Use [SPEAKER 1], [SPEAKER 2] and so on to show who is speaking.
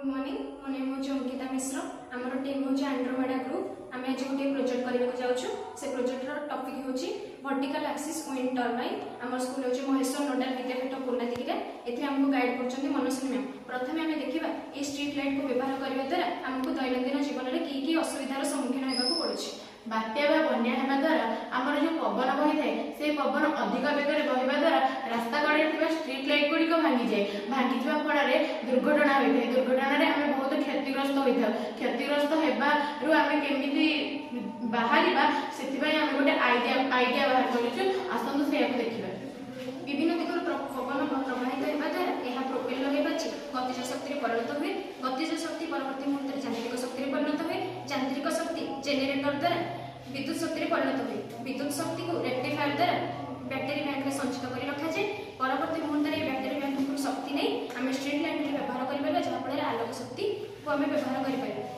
[SPEAKER 1] Morning मो name हूँ अंकिता मिश्र आमर टीम हूँ आंड्रोमेडा ग्रुप आम आज गोटे प्रोजेक्ट करने जाऊँ से प्रोजेक्टर टॉपिक हूँ वर्टिकल एक्सिस विंड टर्बाइन आम स्कूल हूँ महेश्वर नोडाल विद्यापीठ पूर्णादिगी एमको गाइड कर मनस्वी मैम प्रथम आम देखा ये स्ट्रीट लाइट को व्यवहार करने द्वारा आमको दैनंदिन जीवन में कि असुविधार सम्मुखीन होगा पड़ुଛି।
[SPEAKER 2] बात्या व बन्या हेबा द्वारा आमर जो पवन बही थाए से पवन अधिक बेगर बहिबा द्वारा रास्ता कड़े थिबा स्ट्रीट लाइट गुड़िक भांगी जाए भांगी थिबा फଳରେ दुर्घटना होइଥାଏ। दुर्घटना रे आमे बहुत क्षतिग्रस्त होइथाउ। क्षतिग्रस्त हेबारु आमे केमिति बाहरिबा सेथिबाई आमे गोटे आइडिया बाहर करिछु आसंतु सेयाକୁ देखिबा।
[SPEAKER 1] विभिन्न दिगरु पवन प्रवाहित होगा द्वारा यह प्रोपेलर होगाची गतिज शक्ति परिणत हुए। गतिज शक्ति परवर्ती मुहूर्त यांत्रिक शक्ति परिणत हुए। यांत्रिक शक्ति जेनेरेटर द्वारा विद्युत शक्ति परिणत हुए। विद्युत शक्ति को रेक्टिफायर द्वारा बैटेरी बैंक में संचित कर रखा जाए। परवर्ती मुहूर्त में बैटेरी बैंक शक्ति नहीं आम स्ट्रीट लाइट व्यवहार करें जहाँफल आलोक शक्ति को आम व्यवहार करें।